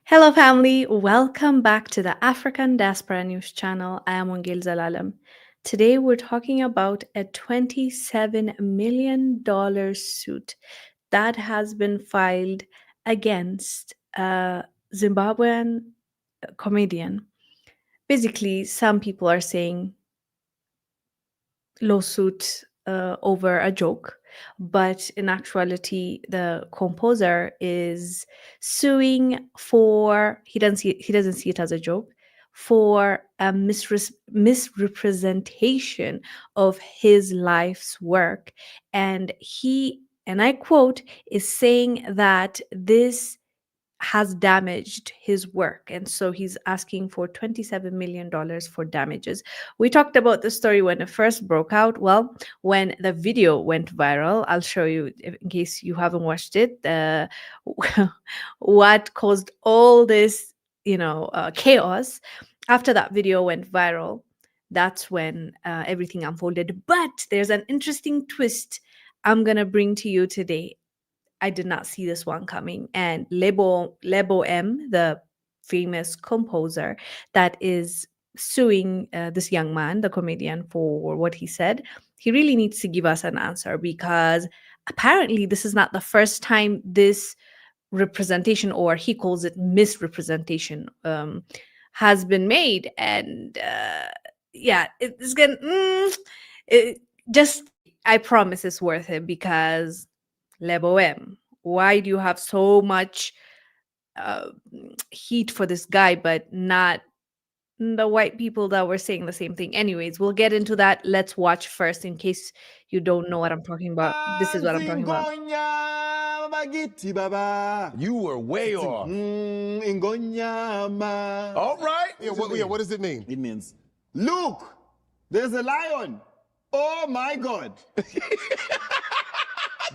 Hello, family. Welcome back to the African Diaspora News channel. I am Wongel Zelalem. Today, we're talking about a $27 million suit that has been filed against a Zimbabwean comedian. Basically, some people are saying lawsuit over a joke, but in actuality, the composer is suing for he doesn't see it as a joke for a misrepresentation of his life's work, and he and I quote is saying that this has damaged his work. And so he's asking for $27 million for damages. We talked about the story when it first broke out. Well, when the video went viral, I'll show you in case you haven't watched it, what caused all this, chaos. After that video went viral, that's when everything unfolded. But there's an interesting twist I'm going to bring to you today. I did not see this one coming. And Lebo M, the famous composer that is suing this young man, the comedian, for what he said, he really needs to give us an answer because apparently this is not the first time this representation, or he calls it misrepresentation, has been made. And yeah, it's gonna it, just I promise it's worth it because Lebo M, why do you have so much uh, heat for this guy, but not the white people that were saying the same thing? Anyways, we'll get into that. Let's watch first in case you don't know what I'm talking about. This is what I'm talking about. Ngonyama bakithi baba. You were way off. Ingonyama. All right. What does it mean? It means, look, there's a lion. Oh my God.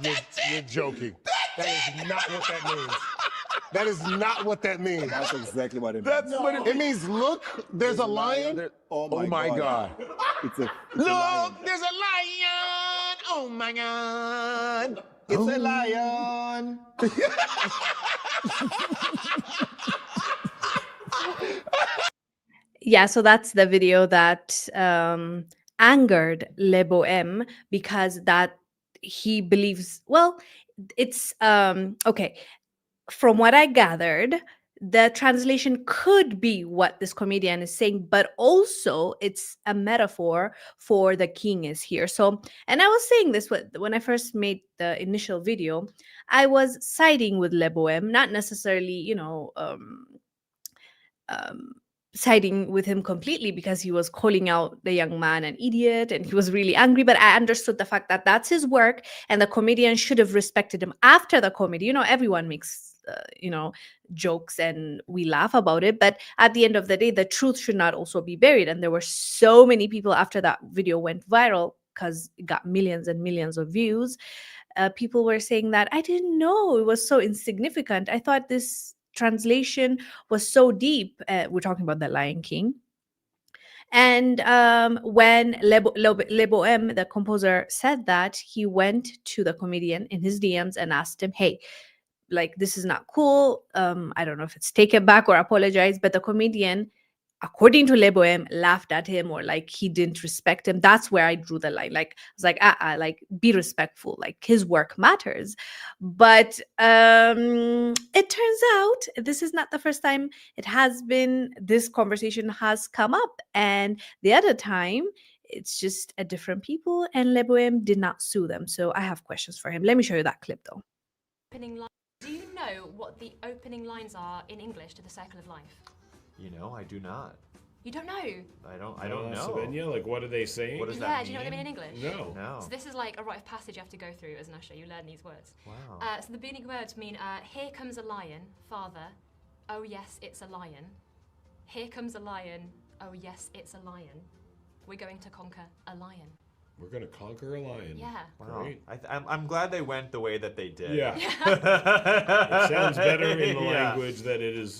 You're joking. That is not what that means. That is not what that means. That's exactly what it means. That's what It means, look, there's a lion. Oh my God. It's a Look, lion. there's a lion. Oh my God. It's a lion. Yeah, so that's the video that angered Lebo M because that he believes, well, it's okay. From what I gathered, the translation could be what this comedian is saying, but also it's a metaphor for the king is here. So, and I was saying this when I first made the initial video, I was siding with Lebo M, not necessarily, um, siding with him completely because he was calling out the young man an idiot and he was really angry. But I understood the fact that that's his work and the comedian should have respected him after the comedy. Everyone makes, jokes and we laugh about it. But at the end of the day, the truth should not also be buried. And there were so many people after that video went viral because it got millions and millions of views. People were saying that I didn't know it was so insignificant. I thought this translation was so deep. We're talking about the Lion King. And when Lebo M, the composer, said that, he went to the comedian in his DMs and asked him, hey, like, this is not cool. I don't know if it's take it back or apologize, but the comedian, according to Lebo M, laughed at him or like he didn't respect him. That's where I drew the line. Like, I was like, like, be respectful. Like, his work matters. But it turns out this is not the first time it has been, this conversation has come up. And the other time, it's just a different people, and Lebo M did not sue them. So I have questions for him. Let me show you that clip though. Do you know what the opening lines are in English to the Circle of Life? I do not. You don't know? I don't know. Slovenia? Like, what are they saying? What does Yeah, that mean? do you know what they mean in English? No. No. So this is like a rite of passage you have to go through as an usher. You learn these words. Wow. So the beginning words mean, here comes a lion, father. Oh yes, it's a lion. Here comes a lion. Oh yes, it's a lion. We're going to conquer a lion. We're going to conquer a lion. Yeah. Wow. Great. I'm glad they went the way that they did. Yeah. It sounds better in the Yeah. language that it is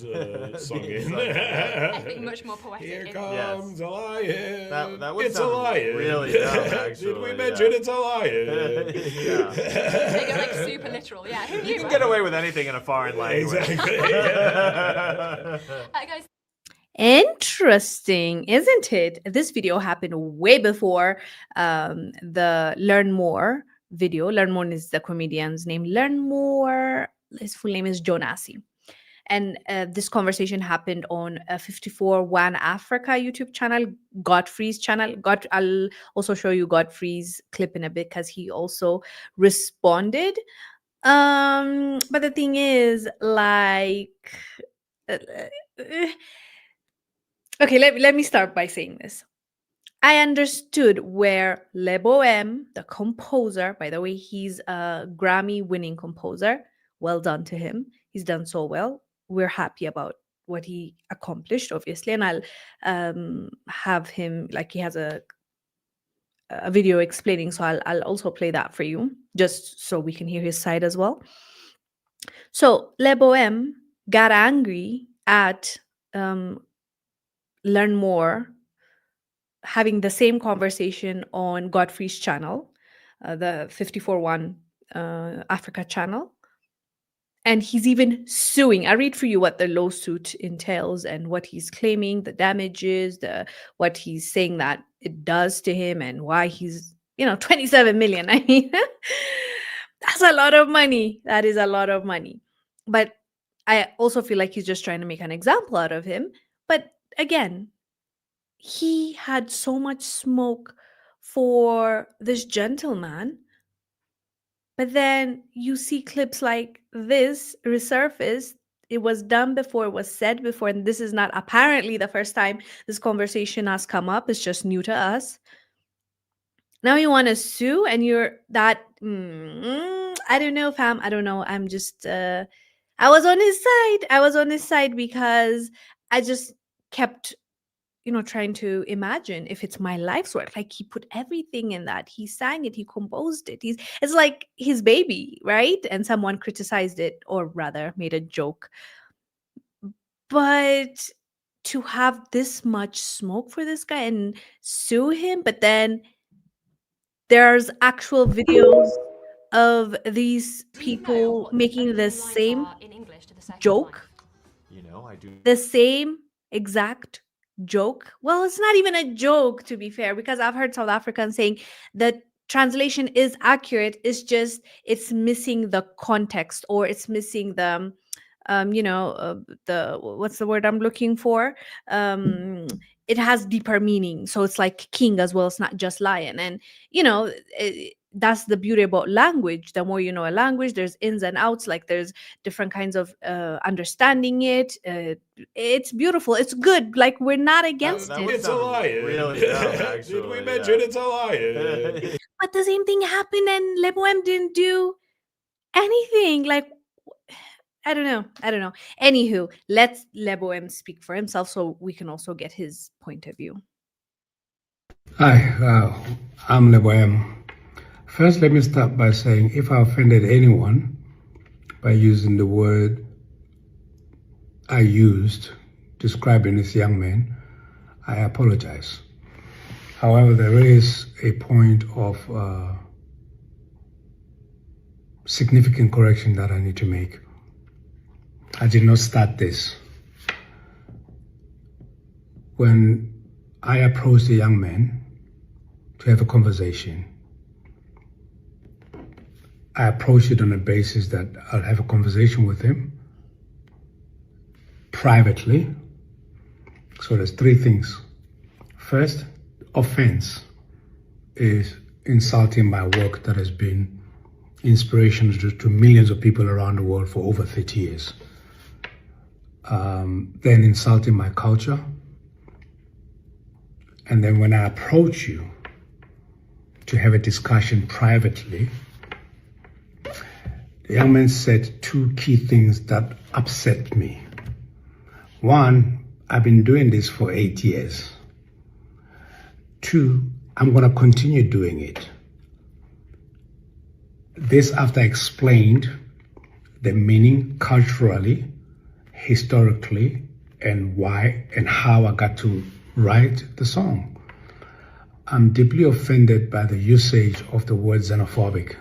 sung in. I think much more poetic. Here in- comes a lion. That would it's a sound lion. really dumb, actually. Did we mention it's a lion? Yeah. They go like super literal. Yeah. Who knew? You can right? get away with anything in a foreign language. Exactly. Guys, Interesting, isn't it? This video happened way before the Learn More video. Learn More is the comedian's name. Learn More, his full name is Jonasi. And this conversation happened on a 54 One Africa YouTube channel, Godfrey's channel. I'll also show you Godfrey's clip in a bit because he also responded. But the thing is, like, okay, let me start by saying this. I understood where Lebo M, the composer, by the way, he's a Grammy-winning composer. Well done to him. He's done so well. We're happy about what he accomplished, obviously, and I'll have him, like, he has a video explaining, so I'll also play that for you, just so we can hear his side as well. So Lebo M got angry at Learn More having the same conversation on Godfrey's channel, the 54 One Africa channel. And he's even suing. I read for you what the lawsuit entails and what he's claiming, the damages, what he's saying that it does to him, and why he's, 27 million. I mean, that's a lot of money. That is a lot of money. But I also feel like he's just trying to make an example out of him. But again, he had so much smoke for this gentleman. But then you see clips like this resurface. It was done before, it was said before, and this is not apparently the first time this conversation has come up. It's just new to us. Now you want to sue, and you're that, I don't know, fam. I don't know. I'm just, I was on his side. I was on his side because I just kept trying to imagine if it's my life's work. Like, he put everything in that. He sang it, he composed it. It's like his baby, right? And someone criticized it, or rather made a joke. But to have this much smoke for this guy and sue him, but then there's actual videos of these do you know people what the making the opening lines same are in English to the second joke, line? I do. the same exact joke. Well, it's not even a joke, to be fair, because I've heard South Africans saying that translation is accurate. It's just it's missing the context, or it's missing the the what's the word I'm looking for? It has deeper meaning, so it's like king as well. It's not just lion, and that's the beauty about language. The more you know a language, there's ins and outs. Like, there's different kinds of understanding it. It's beautiful. It's good. Like, we're not against that it. would It's a sound lion. really dumb, Did actually, we yeah. mention it's a lion? But the same thing happened, and Lebo M didn't do anything. Like, I don't know. Anywho, let's Lebo M speak for himself so we can also get his point of view. Hi, I'm Lebo M. First, let me start by saying if I offended anyone by using the word I used describing this young man, I apologize. However, there is a point of significant correction that I need to make. I did not start this. When I approached a young man to have a conversation, I approached it on the basis that I'll have a conversation with him privately. So there's three things. First, offense is insulting my work that has been inspiration to millions of people around the world for over 30 years. Then insulting my culture. And then when I approach you to have a discussion privately, the young man said two key things that upset me. One, I've been doing this for 8 years. Two, I'm going to continue doing it. This after I explained the meaning culturally, historically, and why and how I got to write the song. I'm deeply offended by the usage of the word xenophobic.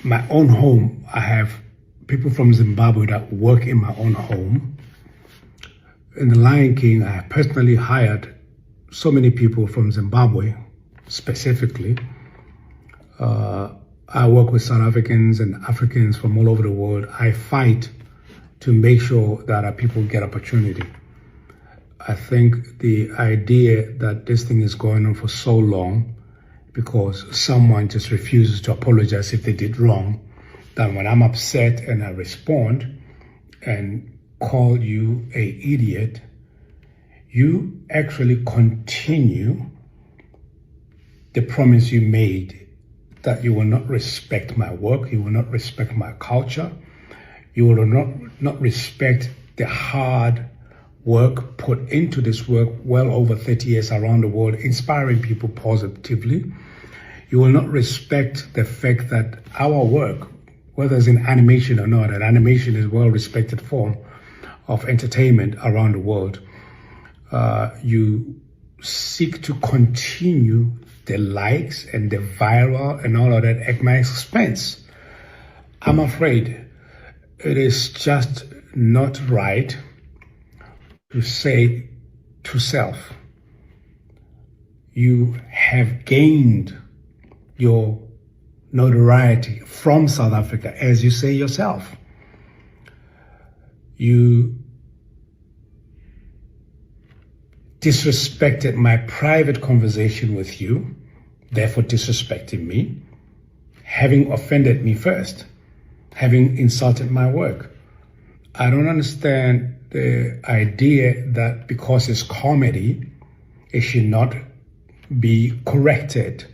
My own home, I have people from Zimbabwe that work in my own home. In The Lion King, I personally hired so many people from Zimbabwe, specifically. I work with South Africans and Africans from all over the world. I fight to make sure that our people get opportunity. I think the idea that this thing is going on for so long because someone just refuses to apologize if they did wrong, that when I'm upset and I respond and call you an idiot, you actually continue the promise you made that you will not respect my work, you will not respect my culture, you will not respect the hard work put into this work well over 30 years around the world, inspiring people positively. You will not respect the fact that our work, whether it's in animation or not, and animation is a well-respected form of entertainment around the world, you seek to continue the likes and the viral and all of that at my expense. I'm afraid it is just not right to say to self, you have gained your notoriety from South Africa, as you say yourself. You disrespected my private conversation with you, therefore disrespecting me, having offended me first, having insulted my work. I don't understand the idea that because it's comedy, it should not be corrected.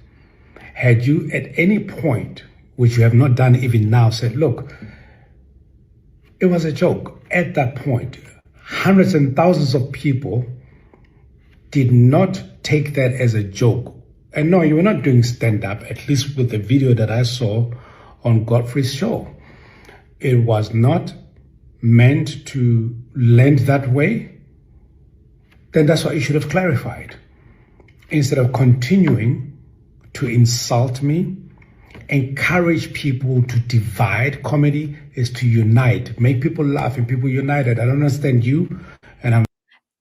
Had you at any point, which you have not done even now, said, look, it was a joke. At that point, hundreds and thousands of people did not take that as a joke. And no, you were not doing stand-up, at least with the video that I saw on Godfrey's show. It was not meant to land that way. Then that's what you should have clarified. Instead of continuing to insult me, encourage people to divide. Comedy is to unite, make people laugh and people united. I don't understand you, and I'm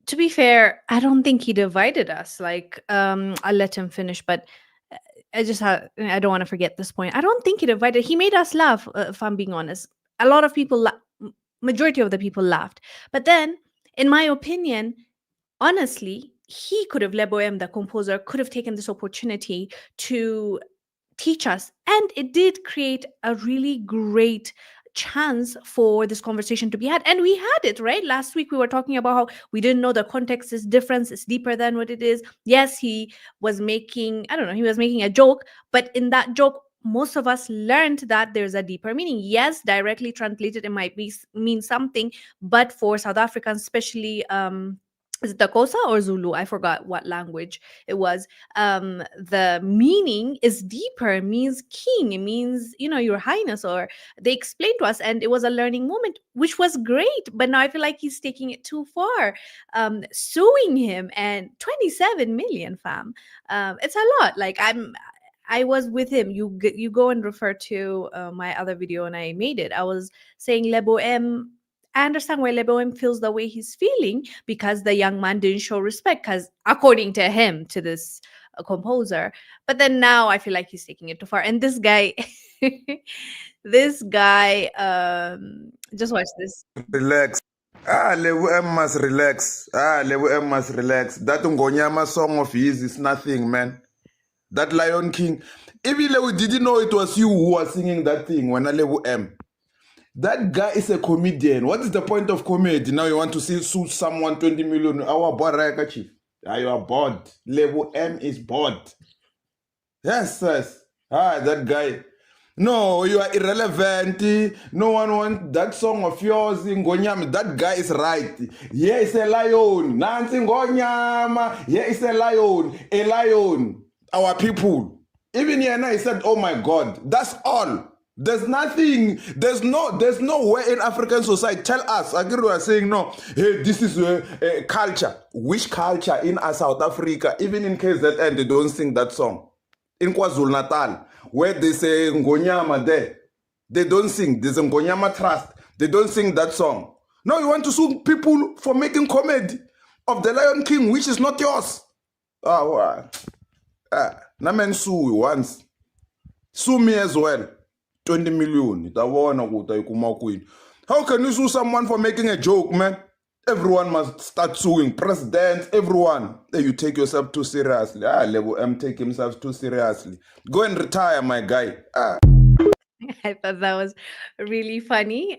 To be fair, I don't think he divided us. Like, I'll let him finish, but I don't want to forget this point. I don't think he divided. He made us laugh, if I'm being honest. A lot of people, majority of the people laughed. But then, in my opinion, honestly, he could have, Lebo M, the composer, could have taken this opportunity to teach us. And it did create a really great chance for this conversation to be had. And we had it, right? Last week we were talking about how we didn't know the context is different, it's deeper than what it is. Yes, he was making, I don't know, he was making a joke, but in that joke, most of us learned that there's a deeper meaning. Yes, directly translated, it might mean something, but for South Africans, especially, is it Takosa or Zulu? I forgot what language it was. The meaning is deeper. It means king. It means, your highness, or they explained to us, and it was a learning moment, which was great. But now I feel like he's taking it too far, suing him, and 27 million, fam. It's a lot. Like, I was with him. You go and refer to my other video, and I made it. I was saying Lebo M. I understand why Lebo M feels the way he's feeling, because the young man didn't show respect, because according to him, to this composer. But then now I feel like he's taking it too far. And this guy, just watch this. Relax. Lebo M must relax. Lebo M must relax. That Ngonyama song of his is nothing, man. That Lion King. Even we didn't know it was you who was singing that thing when Lebo M. That guy is a comedian. What is the point of comedy? Now you want to sue someone 20 million. Our boy, chief. You are bored. Lebo M is bored. Yes. That guy. No, you are irrelevant. No one wants that song of yours. Ngonyama, that guy is right. Here is a lion. Nancy Ngonyama. Here is a lion. A lion. Our people. Even here now, he said, oh my God, that's all. There's nothing, there's no way in African society. Tell us, Agiru are saying, no, hey, this is a culture. Which culture in South Africa, even in KZN, they don't sing that song. In KwaZulu Natal, where they say Ngonyama there, they don't sing. There's a Ngonyama Trust. They don't sing that song. No, you want to sue people for making comedy of the Lion King, which is not yours. Namen sue once. Sue me as well. 20 million. How can you sue someone for making a joke, man? Everyone must start suing. Presidents, everyone. Hey, you take yourself too seriously. Lebo M take himself too seriously. Go and retire, my guy. I thought that was really funny.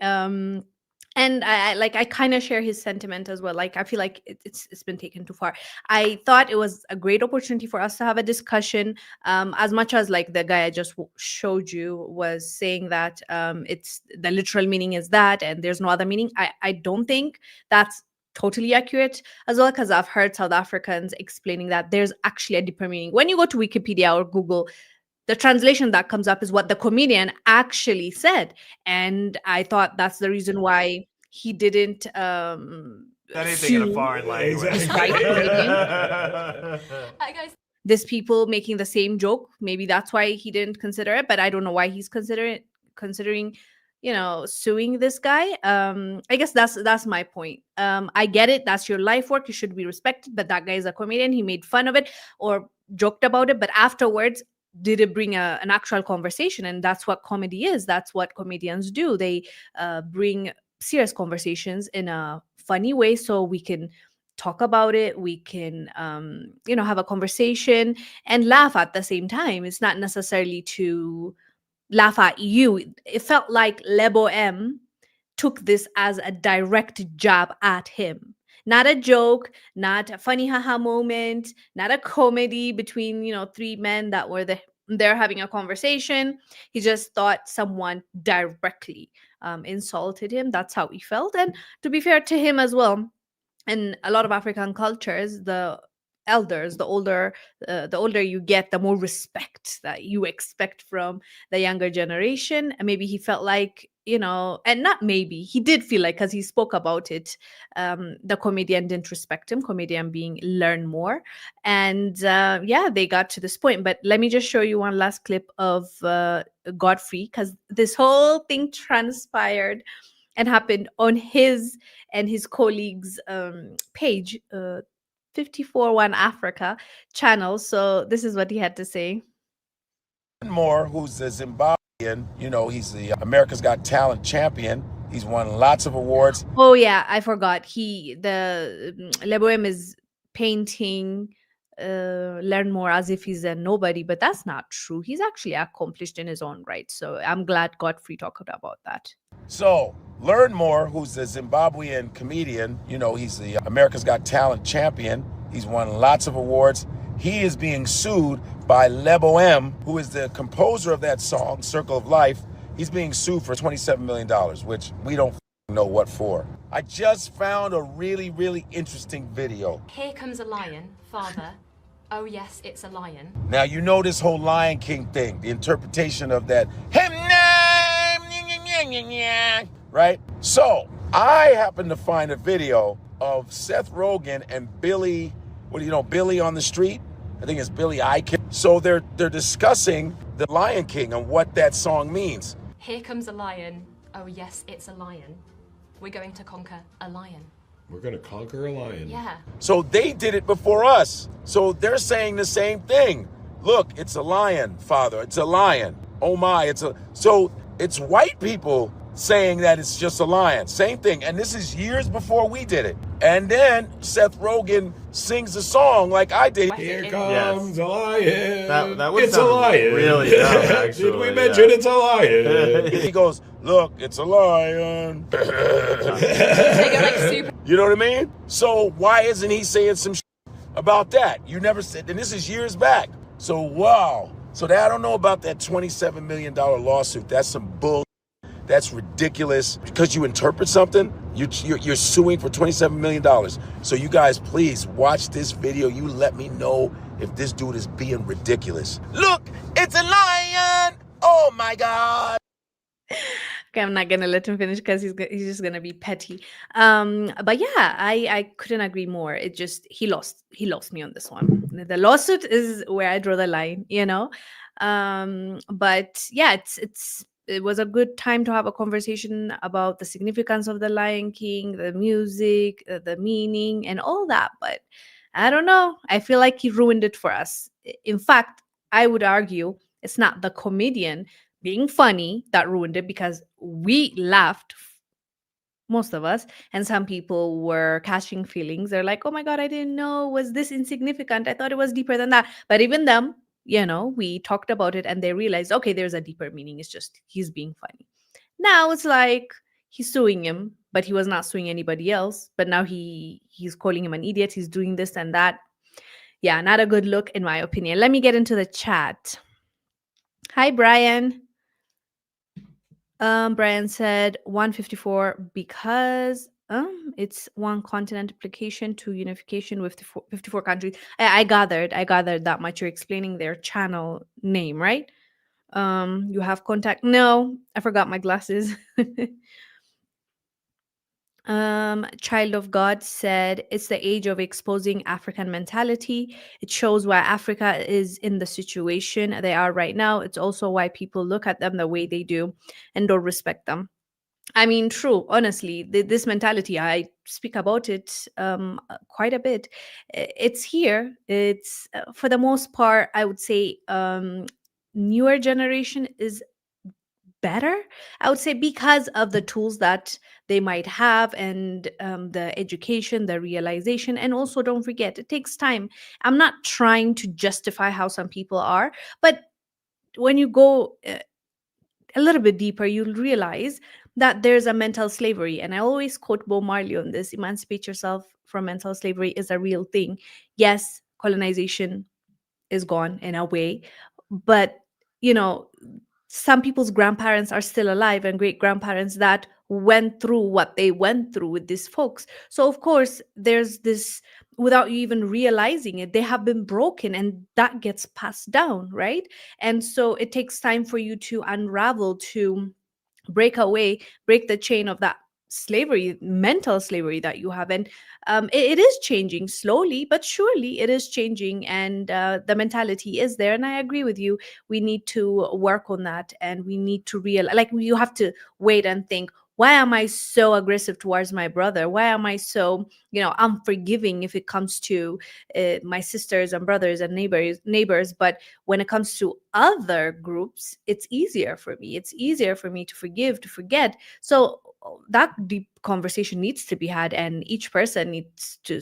And I kind of share his sentiment as well. Like, I feel like it's been taken too far. I thought it was a great opportunity for us to have a discussion. As much as like the guy I just showed you was saying that it's the literal meaning is that, and there's no other meaning. I don't think that's totally accurate as well, because I've heard South Africans explaining that there's actually a deeper meaning. When you go to Wikipedia or Google, the translation that comes up is what the comedian actually said. And I thought that's the reason why he didn't Anything in a foreign language. Guys, this people making the same joke. Maybe that's why he didn't consider it, but I don't know why he's considering suing this guy. I guess that's my point. I get it, that's your life work, you should be respected, but that guy is a comedian. He made fun of it or joked about it, but afterwards did it bring an actual conversation? And that's what comedy is. That's what comedians do. They bring serious conversations in a funny way so we can talk about it. We can have a conversation and laugh at the same time. It's not necessarily to laugh at you. It felt like Lebo M took this as a direct jab at him. Not a joke, not a funny haha moment, not a comedy between, three men that were there having a conversation. He just thought someone directly insulted him. That's how he felt. And to be fair to him as well, in a lot of African cultures, the elders, the older you get, the more respect that you expect from the younger generation. And maybe he felt like, and not maybe, he did feel like, because he spoke about it, the comedian didn't respect him, comedian being learn more. And they got to this point. But let me just show you one last clip of Godfrey, because this whole thing transpired and happened on his and his colleagues' page, 541 Africa channel. So this is what he had to say. Moore, who's a Zimbabwean, he's the America's Got Talent champion. He's won lots of awards. Oh yeah, I forgot. The Lebo M is painting Learn More as if he's a nobody, but that's not true. He's actually accomplished in his own right. So I'm glad Godfrey talked about that. So Learn More, who's a Zimbabwean comedian, he's the America's Got Talent champion. He's won lots of awards. He is being sued by Lebo M, who is the composer of that song, Circle of Life. He's being sued for $27 million, which we don't know what for. I just found a really, really interesting video. Here comes a lion, father. Oh yes, it's a lion. Now, this whole Lion King thing, the interpretation of that, right? So I happened to find a video of Seth Rogen and Billy, Billy on the Street? I think it's Billy Icahn. So they're discussing the Lion King and what that song means. Here comes a lion. Oh yes, it's a lion. We're going to conquer a lion. We're going to conquer a lion. Yeah. So they did it before us. So they're saying the same thing. Look, it's a lion, father. It's a lion. Oh my, so it's white people saying that it's just a lion. Same thing. And this is years before we did it. And then Seth Rogen sings a song like I did. Here comes a lion. That would it's a lion. Really dumb, actually. Did we mention it's a lion? He goes, look, it's a lion. You know what I mean? So why isn't he saying some about that? You never said, and this is years back. So wow, So I don't know about that $27 million lawsuit. That's some bull. That's ridiculous. Because you interpret something, you're suing for $27 million. So you guys, please watch this video. You let me know if this dude is being ridiculous. Look, it's a lion. Oh my God. Okay, I'm not gonna let him finish because he's just gonna be petty. But yeah, I couldn't agree more. It just he lost me on this one. The lawsuit is where I draw the line, you know. But yeah, it was a good time to have a conversation about the significance of the Lion King, the music, the meaning, and all that. But I don't know. I feel like he ruined it for us. In fact, I would argue it's not the comedian being funny that ruined it because we laughed, most of us, and some people were catching feelings. They're like, oh my God, I didn't know it was this insignificant. I thought it was deeper than that. But even them, you know, we talked about it and they realized, okay, there's a deeper meaning. It's just he's being funny. Now it's like he's suing him, but he was not suing anybody else. But now he's calling him an idiot. He's doing this and that. Yeah, not a good look in my opinion. Let me get into the chat. Hi, Brian. Brian said 154 because it's one continent application to unification with 54 countries. I gathered that much. You're explaining their channel name, right? You have contact. No, I forgot my glasses. Child of God said it's the age of exposing African mentality. It shows why Africa is in the situation they are right now. It's also why people look at them the way they do and don't respect them. I mean, true, honestly, this mentality, I speak about it quite a bit. It's here. It's for the most part, I would say newer generation is better, I would say, because of the tools that they might have and the education, the realization. And also, don't forget, it takes time. I'm not trying to justify how some people are, but when you go a little bit deeper, you'll realize that there's a mental slavery. And I always quote Bob Marley on this: emancipate yourself from mental slavery is a real thing. Yes, colonization is gone in a way, but you know, some people's grandparents are still alive and great grandparents that went through what they went through with these folks. So of course there's this, without you even realizing it, they have been broken and that gets passed down, right? And so it takes time for you to unravel, to break the chain of that slavery, mental slavery that you have. And it is changing slowly but surely. It is changing, and the mentality is there, and I agree with you. We need to work on that, and we need to realize, like, you have to wait and think, why am I so aggressive towards my brother? Why am I so, unforgiving if it comes to my sisters and brothers and neighbors? But when it comes to other groups, it's easier for me. It's easier for me to forgive, to forget. So that deep conversation needs to be had, and each person needs to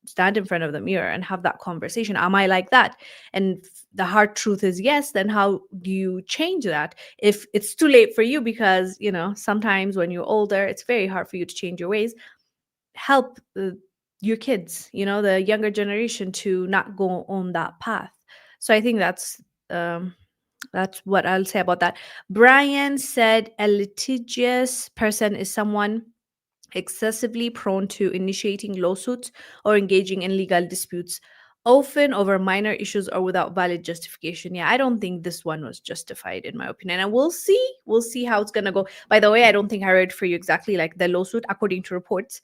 stand in front of the mirror and have that conversation. Am I like that? And the hard truth is yes. Then how do you change that? If it's too late for you, because sometimes when you're older, it's very hard for you to change your ways. Help your kids, the younger generation, to not go on that path. So I think that's what I'll say about that. Brian said a litigious person is someone excessively prone to initiating lawsuits or engaging in legal disputes, often over minor issues or without valid justification. Yeah, I don't think this one was justified, in my opinion. And we'll see how it's gonna go. By the way, I don't think I read for you exactly like the lawsuit. According to reports,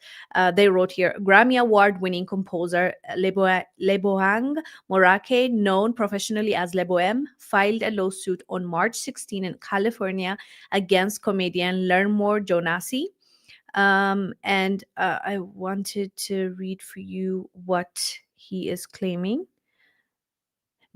they wrote here: Grammy Award-winning composer Leboang Morake, known professionally as Lebo M, filed a lawsuit on March 16 in California against comedian Lermor Jonasi. And I wanted to read for you what he is claiming.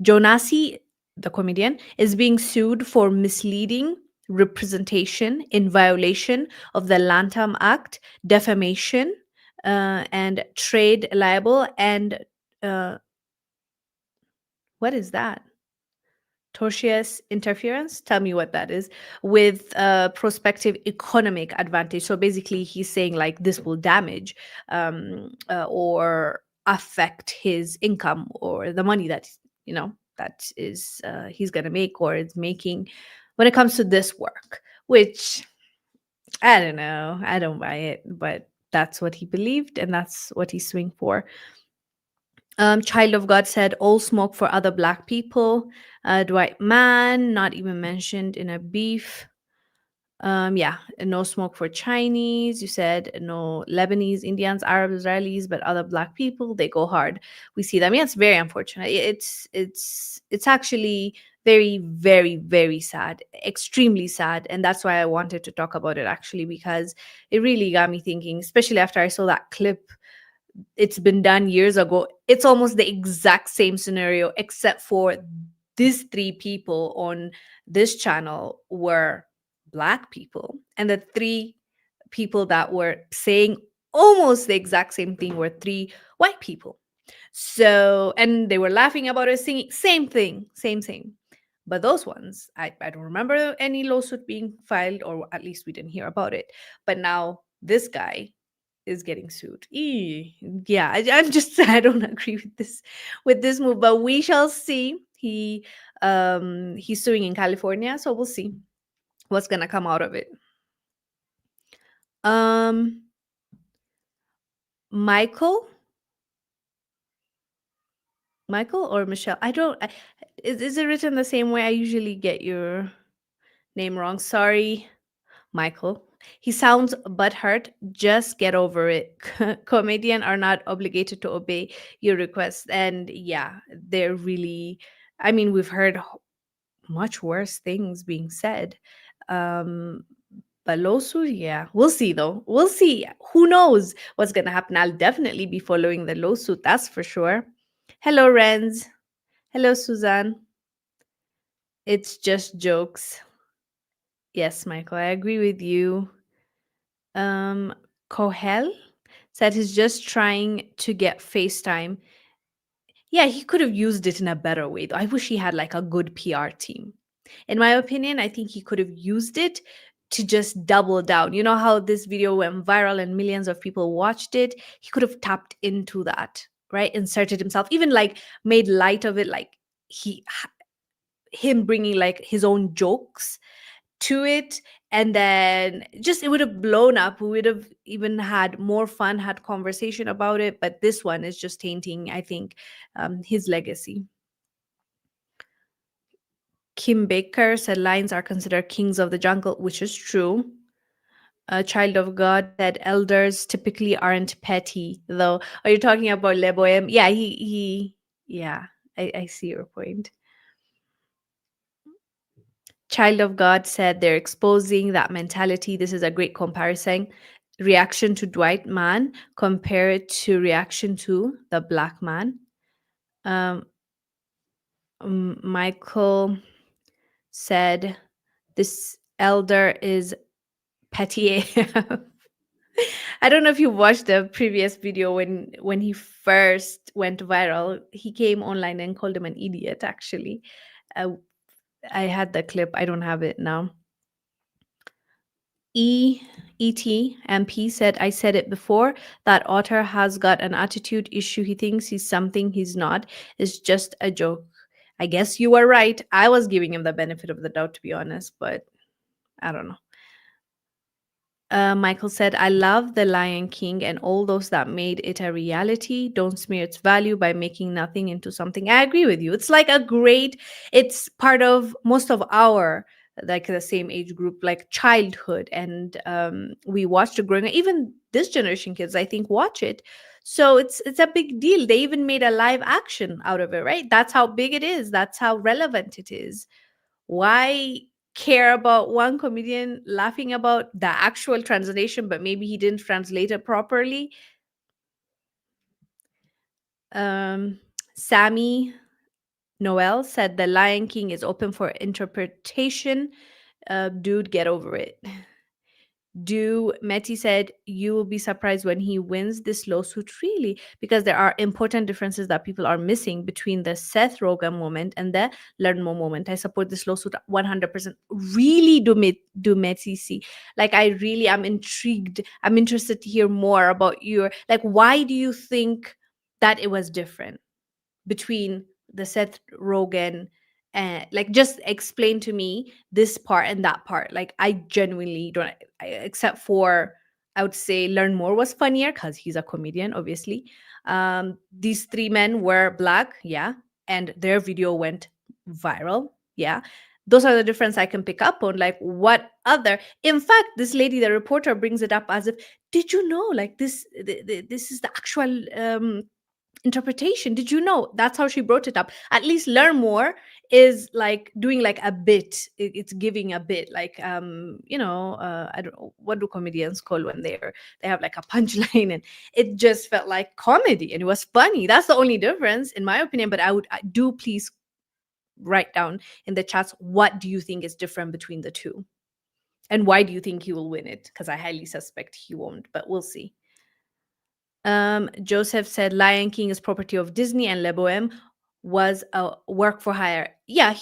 Jonasi, the comedian, is being sued for misleading representation in violation of the Lanham Act, defamation, and trade libel, and what is that? Tortious interference. Tell me what that is. With prospective economic advantage. So basically he's saying like this will damage or affect his income or the money that that is he's going to make or is making when it comes to this work, which I don't know. I don't buy it, but that's what he believed and that's what he's suing for. Child of God said, all smoke for other black people. Dwight Mann, not even mentioned in a beef. Yeah, no smoke for Chinese. You said no Lebanese, Indians, Arabs, Israelis, but other black people, they go hard. We see them. Yeah, it's very unfortunate. It's actually very, very, very sad, extremely sad. And that's why I wanted to talk about it actually, because it really got me thinking, especially after I saw that clip. It's been done years ago. It's almost the exact same scenario, except for these three people on this channel were black people, and the three people that were saying almost the exact same thing were three white people. So, and they were laughing about it, singing same thing, same. But those ones, I don't remember any lawsuit being filed, or at least we didn't hear about it. But now this guy is getting sued. Yeah, I'm just I don't agree with this move, but we shall see. He's suing in California, so we'll see what's gonna come out of it. Michael or Michelle? I don't. Is it written the same way? I usually get your name wrong. Sorry, Michael. He sounds butthurt. Just get over it. Comedian are not obligated to obey your requests. And yeah, they're really, I mean, we've heard much worse things being said. But lawsuit, yeah, we'll see though. We'll see. Who knows what's going to happen? I'll definitely be following the lawsuit, that's for sure. Hello, Renz. Hello, Suzanne. It's just jokes. Yes, Michael, I agree with you. Kohel said he's just trying to get FaceTime. Yeah, he could have used it in a better way, though. I wish he had like a good PR team. In my opinion, I think he could have used it to just double down. You know how this video went viral and millions of people watched it? He could have tapped into that, right? Inserted himself, even like made light of it, like him bringing like his own jokes to it, and then just it would have blown up. We would have even had more fun, had conversation about it, but this one is just tainting, I think, his legacy. Kim Baker said lions are considered kings of the jungle, which is true. A child of God said elders typically aren't petty, though. Are you talking about Lebo M? Yeah, yeah, I see your point. Child of God said they're exposing that mentality. This is a great comparison. Reaction to Dwight Mann compared to reaction to the black man. Michael said this elder is petty AF. I don't know if you watched the previous video when he first went viral. He came online and called him an idiot, actually. I had the clip. I don't have it now. ET MP said, I said it before, that Otter has got an attitude issue. He thinks he's something he's not. It's just a joke. I guess you were right. I was giving him the benefit of the doubt, to be honest, but I don't know. Michael said, I love The Lion King and all those that made it a reality. Don't smear its value by making nothing into something. I agree with you. It's like it's part of most of our, like the same age group, like childhood. And we watched it growing up. Even this generation kids, I think, watch it. So it's a big deal. They even made a live action out of it, right? That's how big it is. That's how relevant it is. Why care about one comedian laughing about the actual translation, but maybe he didn't translate it properly? Sammy Noel said The Lion King is open for interpretation. Dude, get over it. Meti said, you will be surprised when he wins this lawsuit, really, because there are important differences that people are missing between the Seth Rogen moment and the Learn More moment. I support this lawsuit 100%. Really, do Meti see? Like, I really am intrigued. I'm interested to hear more about why do you think that it was different between the Seth Rogen, like just explain to me this part and that part. Like I genuinely don't, except for I would say Learn More was funnier because he's a comedian, obviously. These three men were black, yeah, and their video went viral, yeah. Those are the difference I can pick up on. Like, what other? In fact, this lady, the reporter, brings it up as if, did you know? Like this, this is the actual interpretation. Did you know? That's how she brought it up. At least Learn More is like doing like a bit. It's giving a bit, like I don't know, what do comedians call when they have like a punchline, and it just felt like comedy and it was funny. That's the only difference in my opinion. But I do please write down in the chats, what do you think is different between the two, and why do you think he will win it? Because I highly suspect he won't, but we'll see. Joseph said Lion King is property of Disney and Lebo M was a work for hire. Yeah,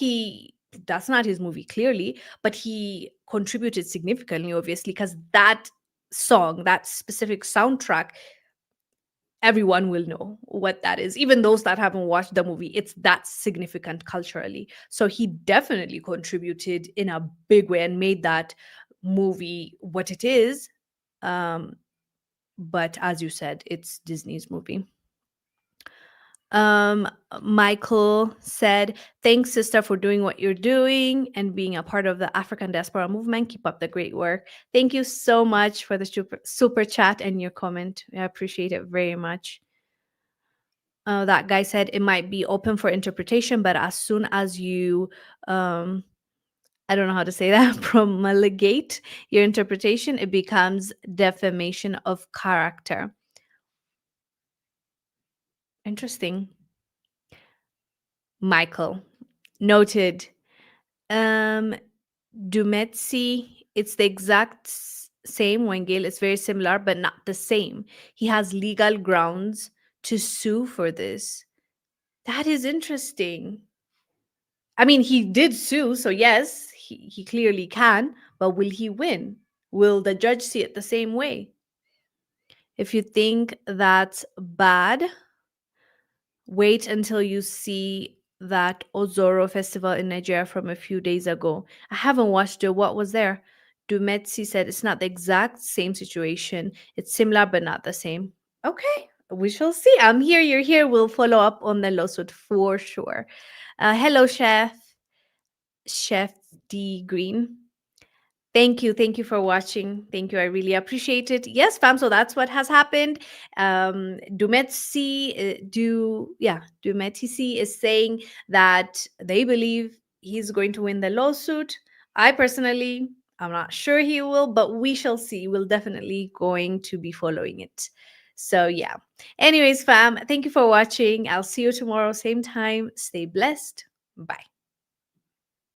that's not his movie clearly, but he contributed significantly, obviously, because that song, that specific soundtrack, everyone will know what that is. Even those that haven't watched the movie, it's that significant culturally. So he definitely contributed in a big way and made that movie what it is. But as you said, it's Disney's movie. Michael said, thanks, sister, for doing what you're doing and being a part of the African diaspora movement. Keep up the great work. Thank you so much for the super chat and your comment. I appreciate it very much. That guy said it might be open for interpretation, but as soon as you I don't know how to say that, promulgate your interpretation, it becomes defamation of character. Interesting. Michael. Noted. Dumetsi, it's the exact same. Wongel, it's very similar, but not the same. He has legal grounds to sue for this. That is interesting. I mean, he did sue, so yes, he clearly can, but will he win? Will the judge see it the same way? If you think that's bad, wait until you see that Ozoro festival in Nigeria from a few days ago. I haven't watched it. What was there? Dumetsi said it's not the exact same situation. It's similar, but not the same. Okay, we shall see. I'm here, you're here. We'll follow up on the lawsuit for sure. Hello, Chef D Green. Thank you. Thank you for watching. Thank you. I really appreciate it. Yes, fam. So that's what has happened. Dumetsi is saying that they believe he's going to win the lawsuit. I'm not sure he will, but we shall see. We're definitely going to be following it. So yeah. Anyways, fam, thank you for watching. I'll see you tomorrow, same time. Stay blessed. Bye.